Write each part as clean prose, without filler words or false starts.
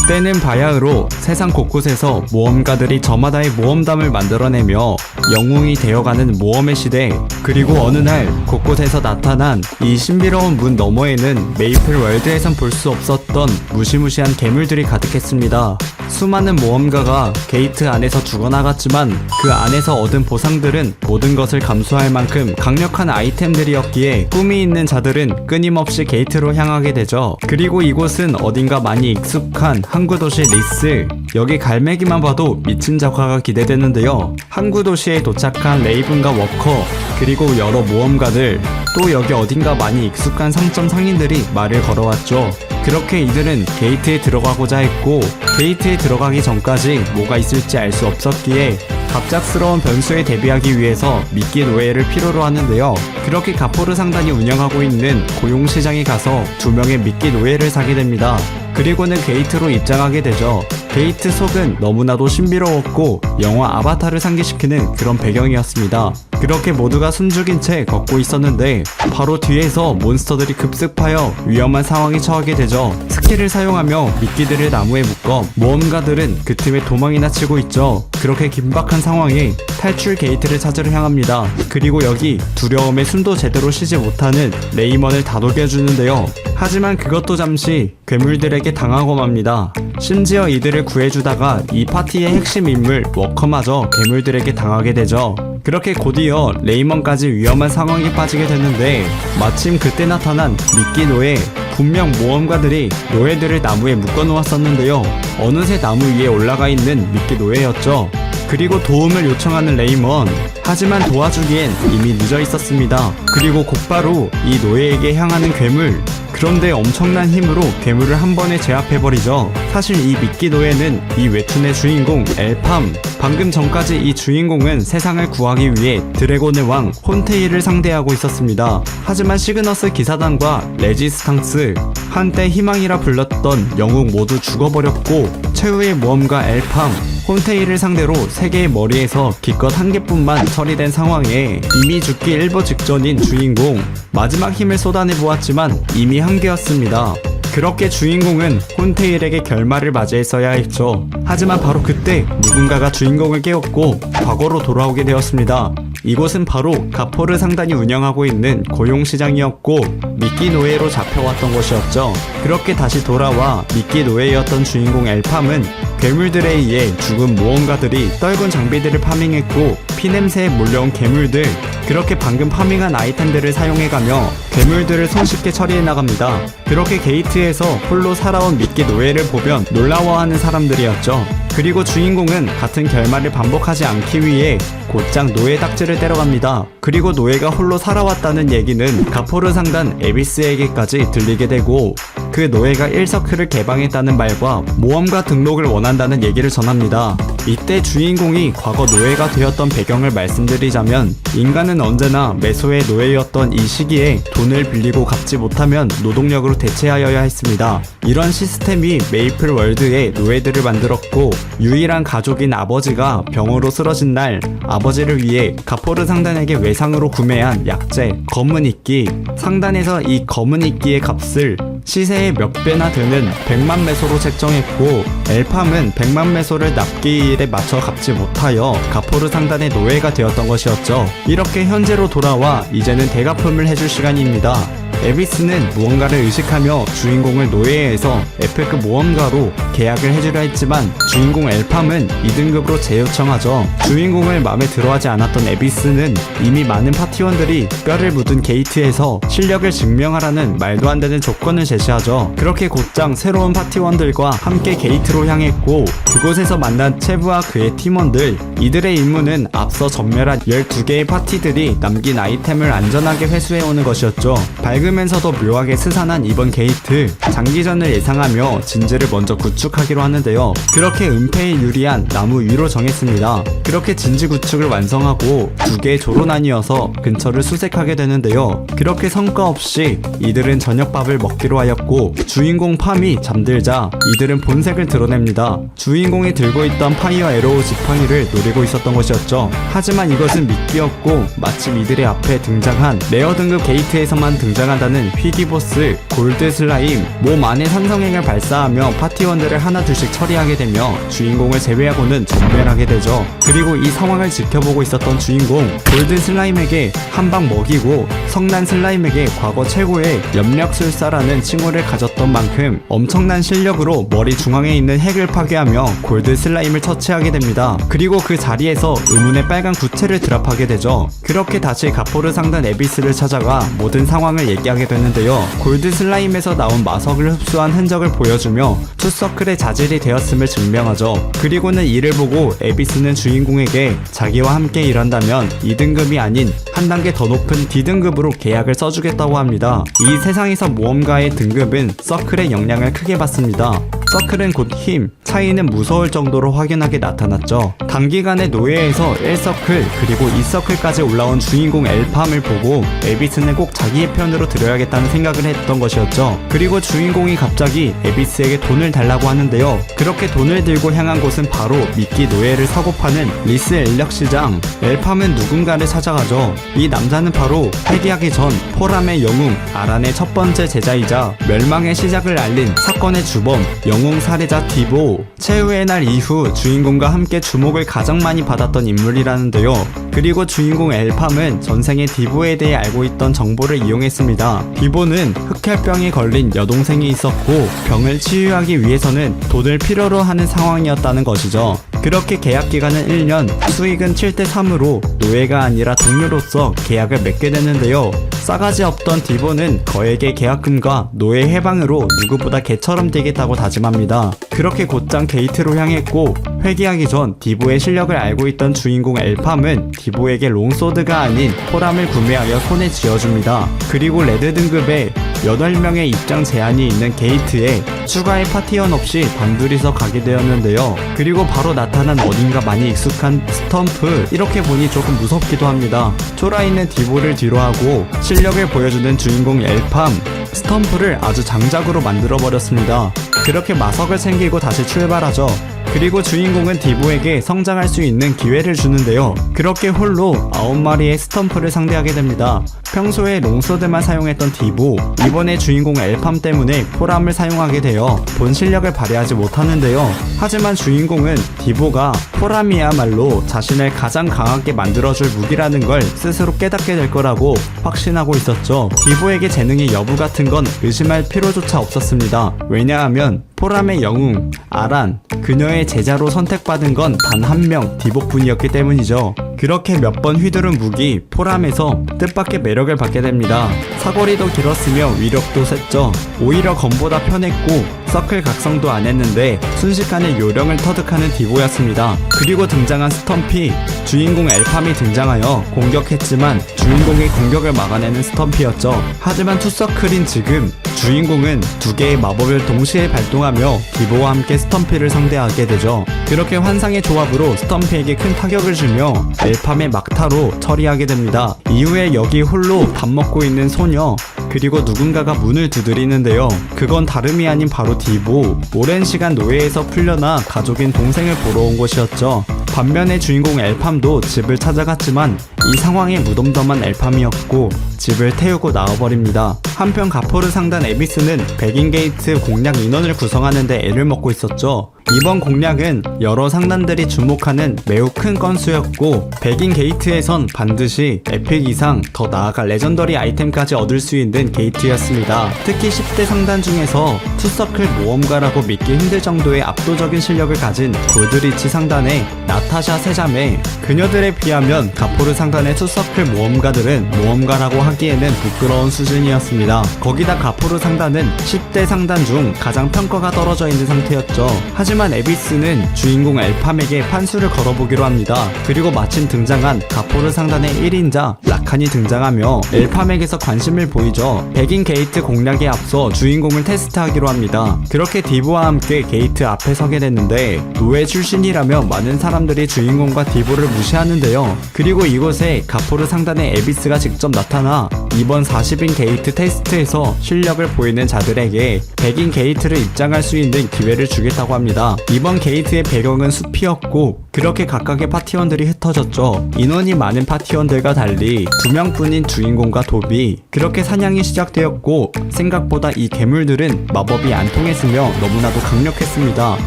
때는 바야흐로 세상 곳곳에서 모험가들이 저마다의 모험담을 만들어내며 영웅이 되어가는 모험의 시대. 그리고 어느 날 곳곳에서 나타난 이 신비로운 문 너머에는 메이플 월드에선 볼 수 없었던 무시무시한 괴물들이 가득했습니다. 수많은 모험가가 게이트 안에서 죽어나갔지만 그 안에서 얻은 보상들은 모든 것을 감수할 만큼 강력한 아이템들이었기에 꿈이 있는 자들은 끊임없이 게이트로 향하게 되죠. 그리고 이곳은 어딘가 많이 익숙한 항구 도시 리스. 여기 갈매기만 봐도 미친 작화가 기대되는데요. 항구 도시에 도착한 레이븐과 워커, 그리고 여러 모험가들, 또 여기 어딘가 많이 익숙한 상점 상인들이 말을 걸어왔죠. 그렇게 이들은 게이트에 들어가고자 했고, 게이트에 들어가기 전까지 뭐가 있을지 알 수 없었기에 갑작스러운 변수에 대비하기 위해서 미끼 노예를 필요로 하는데요. 그렇게 가포르 상단이 운영하고 있는 고용시장에 가서 2명의 미끼 노예를 사게 됩니다. 그리고는 게이트로 입장하게 되죠. 게이트 속은 너무나도 신비로웠고 영화 아바타를 상기시키는 그런 배경이었습니다. 그렇게 모두가 숨죽인 채 걷고 있었는데 바로 뒤에서 몬스터들이 급습하여 위험한 상황에 처하게 되죠. 스킬을 사용하며 미끼들을 나무에 묶어 모험가들은 그 틈에 도망이나 치고 있죠. 그렇게 긴박한 상황에 탈출 게이트를 찾으러 향합니다. 그리고 여기 두려움에 숨도 제대로 쉬지 못하는 레이먼을 다독여주는데요. 하지만 그것도 잠시 괴물들에게 당하고 맙니다. 심지어 이들을 구해주다가 이 파티의 핵심 인물 워커마저 괴물들에게 당하게 되죠. 그렇게 곧이어 레이먼까지 위험한 상황에 빠지게 되는데 마침 그때 나타난 미끼 노예. 분명 모험가들이 노예들을 나무에 묶어 놓았었는데요. 어느새 나무 위에 올라가 있는 미끼 노예였죠. 그리고 도움을 요청하는 레이먼. 하지만 도와주기엔 이미 늦어 있었습니다. 그리고 곧바로 이 노예에게 향하는 괴물. 그런데 엄청난 힘으로 괴물을 한 번에 제압해버리죠. 사실 이 미끼 노예는 이 웹툰의 주인공 엘팜. 방금 전까지 이 주인공은 세상을 구하기 위해 드래곤의 왕 혼테일을 상대하고 있었습니다. 하지만 시그너스 기사단과 레지스탕스, 한때 희망이라 불렀던 영웅 모두 죽어버렸고 최후의 모험가 엘팜, 혼테일을 상대로 세 개의 머리에서 기껏 한 개뿐만 처리된 상황에 이미 죽기 일보 직전인 주인공. 마지막 힘을 쏟아내보았지만 이미 한계였습니다. 그렇게 주인공은 혼테일에게 결말을 맞이했어야 했죠. 하지만 바로 그때 누군가가 주인공을 깨웠고 과거로 돌아오게 되었습니다. 이곳은 바로 가포르 상단이 운영하고 있는 고용시장이었고 미끼 노예로 잡혀왔던 곳이었죠. 그렇게 다시 돌아와 미끼 노예였던 주인공 엘팜은 괴물들에 의해 죽은 모험가들이 떨군 장비들을 파밍했고 피냄새에 몰려온 괴물들, 그렇게 방금 파밍한 아이템들을 사용해가며 괴물들을 손쉽게 처리해나갑니다. 그렇게 게이트에서 홀로 살아온 미끼 노예를 보면 놀라워하는 사람들이었죠. 그리고 주인공은 같은 결말을 반복하지 않기 위해 곧장 노예 닥지를 때려갑니다. 그리고 노예가 홀로 살아왔다는 얘기는 가포르 상단 에비스에게까지 들리게 되고 그 노예가 1서클을 개방했다는 말과 모험가 등록을 원한다는 얘기를 전합니다. 이때 주인공이 과거 노예가 되었던 배경을 말씀드리자면 인간은 언제나 매소의 노예였던 이 시기에 돈을 빌리고 갚지 못하면 노동력으로 대체하여야 했습니다. 이런 시스템이 메이플 월드에 노예들을 만들었고 유일한 가족인 아버지가 병으로 쓰러진 날 아버지를 위해 가포르 상단에게 외상으로 구매한 약재 검은 이끼, 상단에서 이 검은 이끼의 값을 시세의 몇 배나 되는 100만 메소로 책정했고 엘팜은 100만 메소를 납기일에 맞춰 갚지 못하여 가포르 상단의 노예가 되었던 것이었죠. 이렇게 현재로 돌아와 이제는 대갚음을 해줄 시간입니다. 에비스는 무언가를 의식하며 주인공을 노예에서 F급 모험가로 계약을 해주려 했지만 주인공 엘팜은 2등급으로 재요청하죠. 주인공을 마음에 들어하지 않았던 에비스는 이미 많은 파티원들이 뼈를 묻은 게이트에서 실력을 증명하라는 말도 안 되는 조건을 제시하죠. 그렇게 곧장 새로운 파티원들과 함께 게이트로 향했고 그곳에서 만난 체브와 그의 팀원들, 이들의 임무는 앞서 전멸한 12개의 파티들이 남긴 아이템을 안전하게 회수해오는 것이었죠. 밝으면서도 묘하게 스산한 이번 게이트, 장기전을 예상하며 진지를 먼저 구축하기로 하는데요. 그렇게 은폐에 유리한 나무 위로 정했습니다. 그렇게 진지 구축을 완성하고 2개의 조로 나뉘어서 근처를 수색하게 되는데요. 그렇게 성과 없이 이들은 저녁밥을 먹기로 하였고 주인공 팜이 잠들자 이들은 본색을 드러냅니다. 주인공이 들고 있던 파이어 에로우 지팡이를 노리고 있었던 것이었죠. 하지만 이것은 미끼였고 마침 이들의 앞에 등장한 레어 등급 게이트에서만 등장한 집중하다는 희귀보스 골드 슬라임 몸 안에 산성액을 발사하며 파티원들을 하나둘씩 처리하게 되며 주인공을 제외하고는 전멸하게 되죠. 그리고 이 상황을 지켜보고 있었던 주인공 골드 슬라임에게 한 방 먹이고 성난 슬라임에게 과거 최고의 염력술사라는 칭호를 가졌던 만큼 엄청난 실력으로 머리 중앙에 있는 핵을 파괴하며 골드 슬라임을 처치하게 됩니다. 그리고 그 자리에서 의문의 빨간 구체를 드랍하게 되죠. 그렇게 다시 가포르 상단 에비스를 찾아가 모든 상황을 얘기하게 되는데요. 골드 슬라임에서 나온 마석을 흡수한 흔적을 보여주며 투서클의 자질이 되었음을 증명하죠. 그리고는 이를 보고 에비스는 주인공에게 자기와 함께 일한다면 2등급이 아닌 한 단계 더 높은 D등급으로 계약을 써주겠다고 합니다. 이 세상에서 모험가의 등급은 서클의 영향을 크게 받습니다. 서클은 곧 힘, 차이는 무서울 정도로 확연하게 나타났죠. 단기간에 노예에서 1서클 그리고 2서클까지 올라온 주인공 엘팜을 보고 에비스는 꼭 자기의 편으로 들여야겠다는 생각을 했던 것이었죠. 그리고 주인공이 갑자기 에비스에게 돈을 달라고 하는데요. 그렇게 돈을 들고 향한 곳은 바로 미끼 노예를 사고 파는 리스 엘력시장. 엘팜은 누군가를 찾아가죠. 이 남자는 바로 회개하기 전 포람의 영웅 아란의 첫 번째 제자이자 멸망의 시작을 알린 사건의 주범 영웅 살해자 디보. 최후의 날 이후 주인공과 함께 주목을 가장 많이 받았던 인물이라는데요. 그리고 주인공 엘팜은 전생에 디보에 대해 알고 있던 정보를 이용했습니다. 디보는 흑혈병에 걸린 여동생이 있었고 병을 치유하기 위해서는 돈을 필요로 하는 상황이었다는 것이죠. 그렇게 계약 기간은 1년, 수익은 7대3으로 노예가 아니라 동료로서 계약을 맺게 되는데요. 싸가지 없던 디보는 거액의 계약금과 노예 해방으로 누구보다 개처럼 뛰겠다고 다짐합니다. 그렇게 곧장 게이트로 향했고 회귀하기 전 디보의 실력을 알고 있던 주인공 엘팜은 디보에게 롱소드가 아닌 포람을 구매하여 손에 쥐어줍니다. 그리고 레드 등급에 8명의 입장 제한이 있는 게이트에 추가의 파티원 없이 단둘이서 가게 되었는데요. 그리고 바로 나타난 어딘가 많이 익숙한 스텀프. 이렇게 보니 조금 무섭기도 합니다. 쫄아있는 디보를 뒤로하고 실력을 보여주는 주인공 엘팜. 스텀프를 아주 장작으로 만들어버렸습니다. 그렇게 마석을 챙기고 다시 출발하죠. 그리고 주인공은 디보에게 성장할 수 있는 기회를 주는데요. 그렇게 홀로 9마리의 스텀프를 상대하게 됩니다. 평소에 롱소드만 사용했던 디보, 이번에 주인공 엘팜 때문에 포람을 사용하게 되어 본 실력을 발휘하지 못하는데요. 하지만 주인공은 디보가 포람이야말로 자신을 가장 강하게 만들어줄 무기라는 걸 스스로 깨닫게 될 거라고 확신하고 있었죠. 디보에게 재능의 여부 같은 건 의심할 필요조차 없었습니다. 왜냐하면 포람의 영웅 아란, 그녀의 제자로 선택받은 건 단 한 명 디보뿐이었기 때문이죠. 그렇게 몇 번 휘두른 무기 포람에서 뜻밖의 매력을 받게 됩니다. 사거리도 길었으며 위력도 셌죠. 오히려 검보다 편했고 서클 각성도 안 했는데 순식간에 요령을 터득하는 디보였습니다. 그리고 등장한 스텀피. 주인공 엘팜이 등장하여 공격했지만 주인공의 공격을 막아내는 스텀피였죠. 하지만 투서클인 지금 주인공은 두 개의 마법을 동시에 발동하며 디보와 함께 스텀피를 상대하게 되죠. 그렇게 환상의 조합으로 스텀피에게 큰 타격을 주며 엘팜의 막타로 처리하게 됩니다. 이후에 여기 홀로 밥 먹고 있는 소녀, 그리고 누군가가 문을 두드리는데요. 그건 다름이 아닌 바로 디보. 오랜 시간 노예에서 풀려나 가족인 동생을 보러 온 곳이었죠. 반면에 주인공 엘팜도 집을 찾아갔지만 이 상황에 무덤덤한 엘팜이었고 집을 태우고 나와버립니다. 한편 가포르 상단 에비스는 백인 게이트 공략 인원을 구성하는데 애를 먹고 있었죠. 이번 공략은 여러 상단들이 주목하는 매우 큰 건수였고 백인 게이트에선 반드시 에픽 이상 더 나아가 레전더리 아이템까지 얻을 수 있는 게이트였습니다. 특히 10대 상단 중에서 투서클 모험가라고 믿기 힘들 정도의 압도적인 실력을 가진 골드리치 상단의 나타샤 세자매. 그녀들에 비하면 가포르 상단의 투서클 모험가들은 모험가라고 하기에는 부끄러운 수준이었습니다. 거기다 가포르 상단은 10대 상단 중 가장 평가가 떨어져 있는 상태였죠. 하지만 에비스는 주인공 엘팜에게 판수를 걸어보기로 합니다. 그리고 마침 등장한 가포르 상단의 1인자 라칸이 등장하며 엘팜에게서 관심을 보이죠. 백인 게이트 공략에 앞서 주인공을 테스트하기로 합니다. 그렇게 디보와 함께 게이트 앞에 서게 됐는데 노예 출신이라며 많은 사람들이 주인공과 디보를 무시하는데요. 그리고 이곳에 가포르 상단의 에비스가 직접 나타나 이번 40인 게이트 테스트에서 실력을 보이는 자들에게 백인 게이트를 입장할 수 있는 기회를 주겠다고 합니다. 이번 게이트의 배경은 숲이었고 그렇게 각각의 파티원들이 터졌죠. 인원이 많은 파티원들과 달리 2명뿐인 주인공과 도비. 그렇게 사냥이 시작되었고 생각보다 이 괴물들은 마법이 안 통했으며 너무나도 강력했습니다.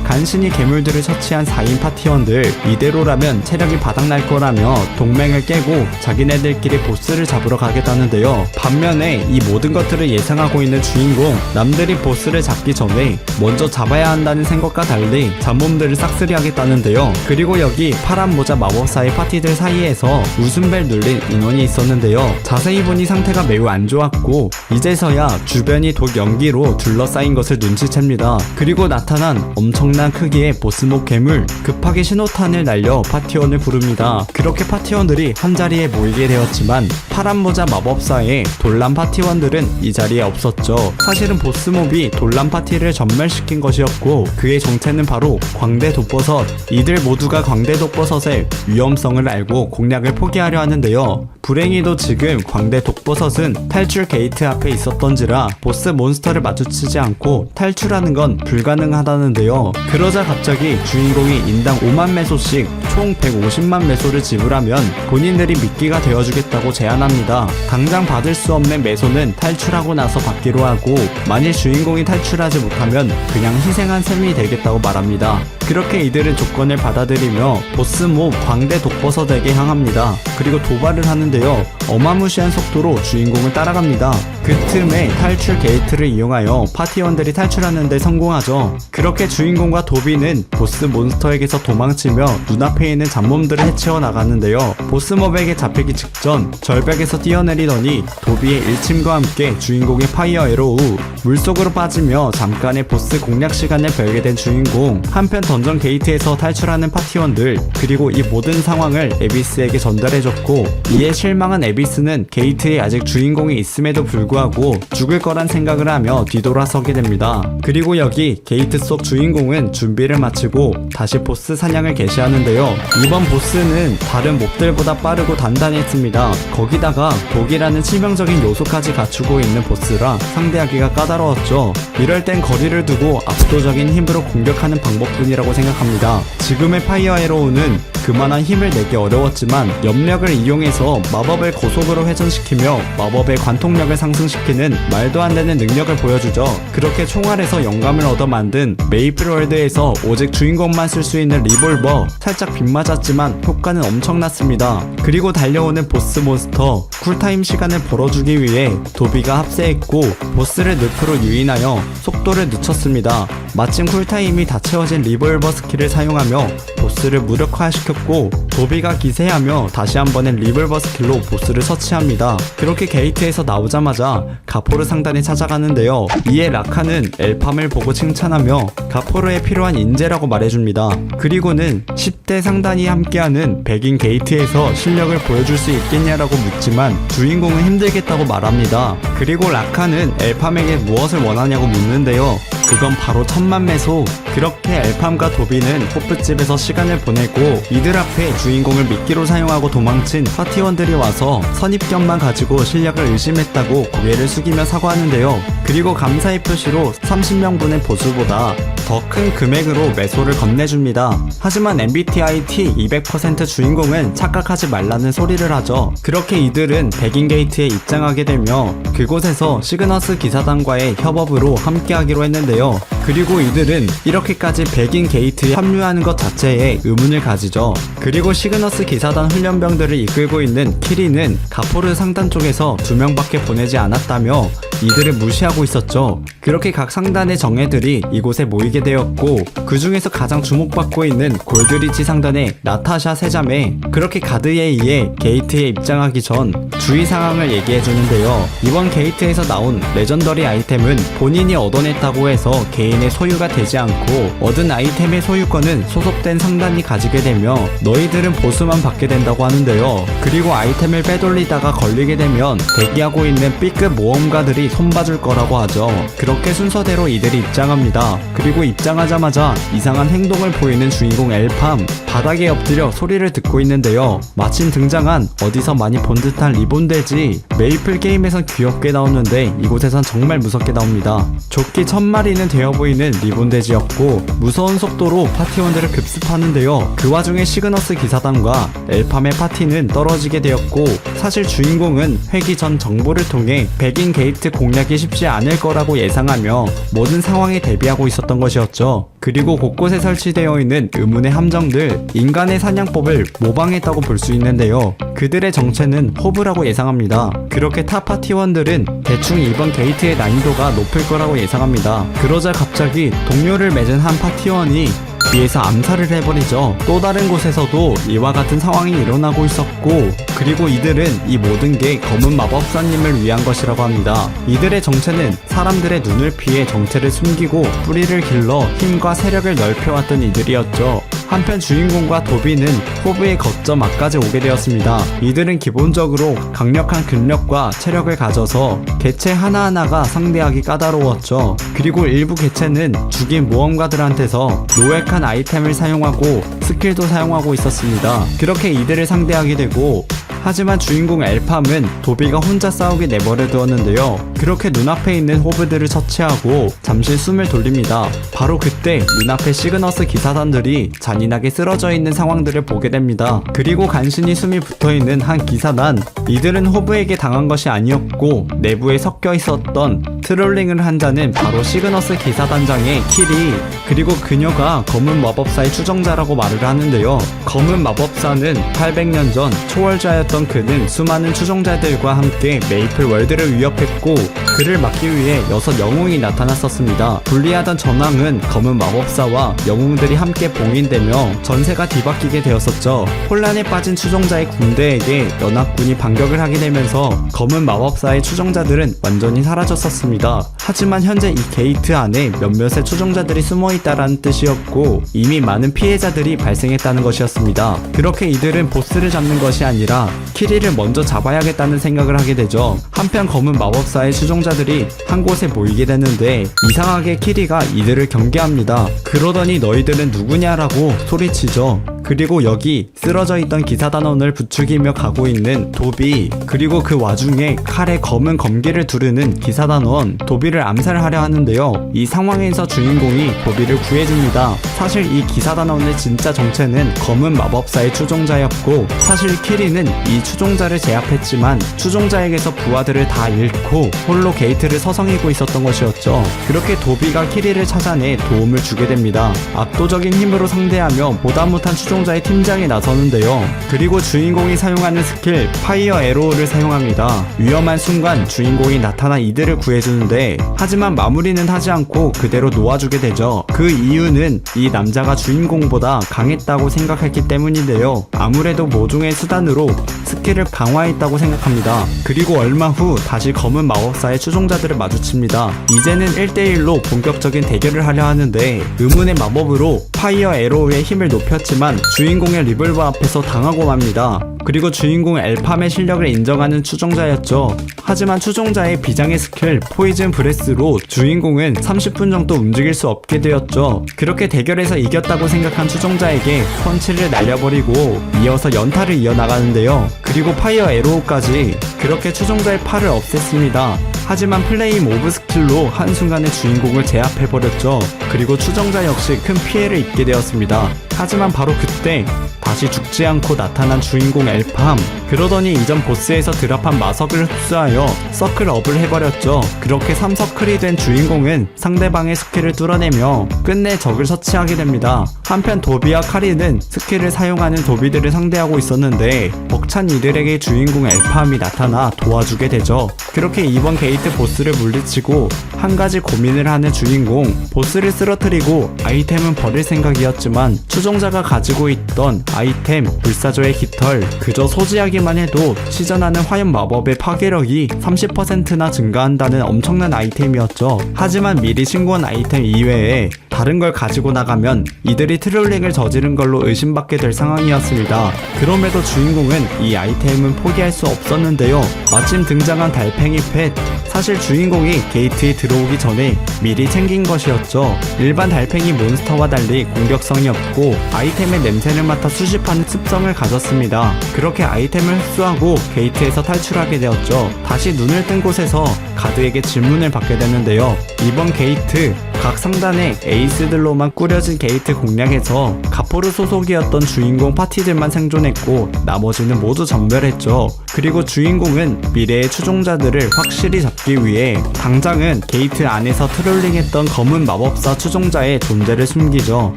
간신히 괴물들을 처치한 4인 파티원들, 이대로라면 체력이 바닥날 거라며 동맹을 깨고 자기네들끼리 보스를 잡으러 가겠다는데요. 반면에 이 모든 것들을 예상하고 있는 주인공, 남들이 보스를 잡기 전에 먼저 잡아야 한다는 생각과 달리 잡몸들을 싹쓸이 하겠다는데요. 그리고 여기 파란 모자 마법사의 파티들 사이에서 웃음벨 눌린 인원이 있었는데요. 자세히 보니 상태가 매우 안 좋았고 이제서야 주변이 독 연기로 둘러싸인 것을 눈치챕니다. 그리고 나타난 엄청난 크기의 보스몹 괴물, 급하게 신호탄을 날려 파티원을 부릅니다. 그렇게 파티원들이 한자리에 모이게 되었지만 파란 모자 마법사의 돌람 파티원들은 이 자리에 없었죠. 사실은 보스몹이 돌람 파티를 전멸시킨 것이었고 그의 정체는 바로 광대 독버섯. 이들 모두가 광대 독버섯의 위험성을 알고 공략을 포기하려 하는데요. 불행히도 지금 광대 독버섯은 탈출 게이트 앞에 있었던지라 보스 몬스터를 마주치지 않고 탈출하는 건 불가능하다는데요. 그러자 갑자기 주인공이 인당 5만 메소씩 총 150만 메소를 지불하면 본인들이 미끼가 되어주겠다고 제안합니다. 당장 받을 수 없는 메소는 탈출하고 나서 받기로 하고 만일 주인공이 탈출하지 못하면 그냥 희생한 셈이 되겠다고 말합니다. 그렇게 이들은 조건을 받아들이며 보스몹 광대 독버섯에게 향합니다. 그리고 도발을 하는데요. 어마무시한 속도로 주인공을 따라갑니다. 그 틈에 탈출 게이트를 이용하여 파티원들이 탈출하는데 성공하죠. 그렇게 주인공과 도비는 보스 몬스터에게서 도망치며 눈앞에 있는 잡몸들을 해치워 나가는데요. 보스몹에게 잡히기 직전 절벽에서 뛰어내리더니 도비의 일침과 함께 주인공의 파이어 에로우, 물속으로 빠지며 잠깐의 보스 공략 시간을 벌게 된 주인공. 한편 던전 게이트에서 탈출하는 파티원들, 그리고 이 모든 상황을 에비스에게 전달해줬고 이에 실망한 에비스는 게이트에 아직 주인공이 있음에도 불구하고 죽을 거란 생각을 하며 뒤돌아서게 됩니다. 그리고 여기 게이트 속 주인공은 준비를 마치고 다시 보스 사냥을 개시하는데요. 이번 보스는 다른 몹들보다 빠르고 단단했습니다. 거기다가 독이라는 치명적인 요소까지 갖추고 있는 보스라 상대하기가 까다로웠죠. 이럴 땐 거리를 두고 압도적인 힘으로 공격하는 방법뿐이라고 생각합니다. 지금의 파이어 에로우는 그만한 힘을 내기 어려웠지만 염력을 이용해서 마법을 고속으로 회전시키며 마법의 관통력을 상승시키는 말도 안 되는 능력을 보여주죠. 그렇게 총알에서 영감을 얻어 만든 메이플월드에서 오직 주인공만 쓸 수 있는 리볼버, 살짝 빗맞았지만 효과는 엄청났습니다. 그리고 달려오는 보스 몬스터, 쿨타임 시간을 벌어주기 위해 도비가 합세했고 보스를 늪으로 유인하여 속도를 늦췄습니다. 마침 쿨타임이 다 채워진 리볼버 스킬을 사용하며 보스를 무력화시켰고 도비가 기세하며 다시 한 번의 리볼버 스킬로 보스를 처치합니다. 그렇게 게이트에서 나오자마자 가포르 상단에 찾아가는데요. 이에 라카는 엘팜을 보고 칭찬하며 가포르에 필요한 인재라고 말해줍니다. 그리고는 10대 상단이 함께하는 백인 게이트에서 실력을 보여줄 수 있겠냐라고 묻지만 주인공은 힘들겠다고 말합니다. 그리고 라카는 엘팜에게 무엇을 원하냐고 묻는데요. 그건 바로 1000만 메소. 그렇게 엘팜과 도비는 호프집에서 시간을 보내고 이들 앞에 주인공을 미끼로 사용하고 도망친 파티원들이 와서 선입견만 가지고 실력을 의심했다고 고개를 숙이며 사과하는데요. 그리고 감사의 표시로 30명분의 보수보다 더 큰 금액으로 메소를 건네줍니다. 하지만 MBTI T 200% 주인공은 착각하지 말라는 소리를 하죠. 그렇게 이들은 백인 게이트에 입장하게 되며 그곳에서 시그너스 기사단과의 협업으로 함께하기로 했는데요. 그리고 이들은 이렇게까지 백인 게이트에 합류하는 것 자체에 의문을 가지죠. 그리고 시그너스 기사단 훈련병들을 이끌고 있는 키리는 가포르 상단 쪽에서 2명밖에 보내지 않았다며 이들을 무시하고 있었죠. 그렇게 각 상단의 정예들이 이곳에 모이게 되었고 그 중에서 가장 주목받고 있는 골드리치 상단의 나타샤 세자매, 그렇게 가드에 의해 게이트에 입장하기 전 주의 상황을 얘기해주는데요. 이번 게이트에서 나온 레전더리 아이템은 본인이 얻어냈다고 해서 개인의 소유가 되지 않고 얻은 아이템의 소유권은 소속된 상단이 가지게 되며 너희들은 보수만 받게 된다고 하는데요. 그리고 아이템을 빼돌리다가 걸리게 되면 대기하고 있는 B급 모험가들이 손봐줄 거라고 하죠. 그렇게 순서대로 이들이 입장합니다. 그리고 입장하자마자 이상한 행동을 보이는 주인공 엘팜, 바닥에 엎드려 소리를 듣고 있는데요. 마침 등장한 어디서 많이 본 듯한 리본돼지, 메이플 게임에선 귀엽게 나오는데 이곳에선 정말 무섭게 나옵니다. 조끼 1000마리는 되어 보이는 리본돼지였고 무서운 속도로 파티원들을 급습하는데요. 그 와중에 시그너스 기사단과 엘팜의 파티는 떨어지게 되었고, 사실 주인공은 회귀 전 정보를 통해 백인 게이트 공략이 쉽지 않을 거라고 예상하며 모든 상황에 대비하고 있었던 것이었죠. 그리고 곳곳에 설치되어 있는 의문의 함정들, 인간의 사냥법을 모방했다고 볼 수 있는데요. 그들의 정체는 호브라고 예상합니다. 그렇게 타 파티원들은 대충 이번 게이트의 난이도가 높을 거라고 예상합니다. 그러자 갑자기 동료를 맺은 한 파티원이 뒤에서 암살을 해버리죠. 또 다른 곳에서도 이와 같은 상황이 일어나고 있었고, 그리고 이들은 이 모든 게 검은 마법사님을 위한 것이라고 합니다. 이들의 정체는 사람들의 눈을 피해 정체를 숨기고 뿌리를 길러 힘과 세력을 넓혀왔던 이들이었죠. 한편 주인공과 도비는 호브의 거점 앞까지 오게 되었습니다. 이들은 기본적으로 강력한 근력과 체력을 가져서 개체 하나하나가 상대하기 까다로웠죠. 그리고 일부 개체는 죽인 모험가들한테서 노획한 아이템을 사용하고 스킬도 사용하고 있었습니다. 그렇게 이들을 상대하게 되고, 하지만 주인공 엘팜은 도비가 혼자 싸우게 내버려 두었는데요. 그렇게 눈앞에 있는 호브들을 처치하고 잠시 숨을 돌립니다. 바로 그때 눈앞에 시그너스 기사단들이 잔인하게 쓰러져 있는 상황들을 보게 됩니다. 그리고 간신히 숨이 붙어있는 한 기사단, 이들은 호브에게 당한 것이 아니었고 내부에 섞여 있었던 트롤링을 한 자는 바로 시그너스 기사단장의 키리, 그리고 그녀가 검은 마법사의 추종자라고 말을 하는데요. 검은 마법사는 800년 전 초월자였던 그는 수많은 추종자들과 함께 메이플 월드를 위협했고, 그를 막기 위해 6 영웅이 나타났었습니다. 불리하던 전황은 검은 마법사와 영웅들이 함께 봉인되며 전세가 뒤바뀌게 되었었죠. 혼란에 빠진 추종자의 군대에게 연합군이 반격을 하게 되면서 검은 마법사의 추종자들은 완전히 사라졌었습니다. 하지만 현재 이 게이트 안에 몇몇의 추종자들이 숨어있다라는 뜻이었고, 이미 많은 피해자들이 발생했다는 것이었습니다. 그렇게 이들은 보스를 잡는 것이 아니라 키리를 먼저 잡아야겠다는 생각을 하게 되죠. 한편 검은 마법사의 추종자들이 한 곳에 모이게 되는데 이상하게 키리가 이들을 경계합니다. 그러더니 너희들은 누구냐라고 소리치죠. 그리고 여기 쓰러져 있던 기사단원을 부추기며 가고 있는 도비, 그리고 그 와중에 칼에 검은 검기를 두르는 기사단원 도비를 암살하려 하는데요. 이 상황에서 주인공이 도비를 구해줍니다. 사실 이 기사단원의 진짜 정체는 검은 마법사의 추종자였고, 사실 키리는 이 추종자를 제압했지만 추종자에게서 부하들을 다 잃고 홀로 게이트를 서성이고 있었던 것이었죠. 그렇게 도비가 키리를 찾아내 도움을 주게 됩니다. 압도적인 힘으로 상대하며 보다 못한 추종자의 팀장에 나서는데요. 그리고 주인공이 사용하는 스킬 파이어 에로우를 사용합니다. 위험한 순간 주인공이 나타나 이들을 구해주는데, 하지만 마무리는 하지 않고 그대로 놓아주게 되죠. 그 이유는 이 남자가 주인공보다 강했다고 생각했기 때문인데요. 아무래도 모종의 수단으로 스킬을 강화했다고 생각합니다. 그리고 얼마 후 다시 검은 마법사의 추종자들을 마주칩니다. 이제는 1대1로 본격적인 대결을 하려 하는데 의문의 마법으로 파이어 에로우의 힘을 높였지만 주인공의 리볼버 앞에서 당하고 맙니다. 그리고 주인공 엘팜의 실력을 인정하는 추종자였죠. 하지만 추종자의 비장의 스킬 포이즌 브레스로 주인공은 30분 정도 움직일 수 없게 되었죠. 그렇게 대결에서 이겼다고 생각한 추종자에게 펀치를 날려버리고 이어서 연타를 이어나가는데요. 그리고 파이어 에로우까지. 그렇게 추종자의 팔을 없앴습니다. 하지만 플레임 오브 스킬로 한순간에 주인공을 제압해버렸죠. 그리고 추종자 역시 큰 피해를 입게 되었습니다. 하지만 바로 그때 다시 죽지 않고 나타난 주인공 엘팜. 그러더니 이전 보스에서 드랍한 마석을 흡수하여 서클업을 해버렸죠. 그렇게 3서클이 된 주인공은 상대방의 스킬을 뚫어내며 끝내 적을 처치하게 됩니다. 한편 도비와 카리는 스킬을 사용하는 도비들을 상대하고 있었는데 벅찬 이들에게 주인공 엘팜이 나타나 도와주게 되죠. 그렇게 이번 게이트 보스를 물리치고 한 가지 고민을 하는 주인공. 보스를 쓰러뜨리고 아이템은 버릴 생각이었지만 추종자가 가지고 있던 아이템 불사조의 깃털, 그저 소지하기만 해도 시전하는 화염 마법의 파괴력이 30%나 증가한다는 엄청난 아이템이었죠. 하지만 미리 신고한 아이템 이외에 다른 걸 가지고 나가면 이들이 트롤링을 저지른 걸로 의심받게 될 상황이었습니다. 그럼에도 주인공은 이 아이템은 포기할 수 없었는데요. 마침 등장한 달팽이 펫. 사실 주인공이 게이트에 들어오기 전에 미리 챙긴 것이었죠. 일반 달팽이 몬스터와 달리 공격성이 없고 아이템의 냄새를 맡아 수집하는 습성을 가졌습니다. 그렇게 아이템을 흡수하고 게이트에서 탈출하게 되었죠. 다시 눈을 뜬 곳에서 가드에게 질문을 받게 됐는데요. 이번 게이트, 각 상단의 에이스들로만 꾸려진 게이트 공략에서 가포르 소속이었던 주인공 파티들만 생존했고 나머지는 모두 전멸했죠. 그리고 주인공은 미래의 추종자들을 확실히 잡기 위해 당장은 게이트 안에서 트롤링했던 검은 마법사 추종자의 존재를 숨기죠.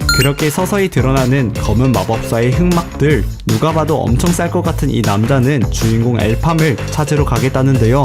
그렇게 서서히 드러나는 검은 마법사의 흑막들. 누가 봐도 엄청 쌀 것 같은 이 남자는 주인공 엘팜을 찾으러 가겠다는데요.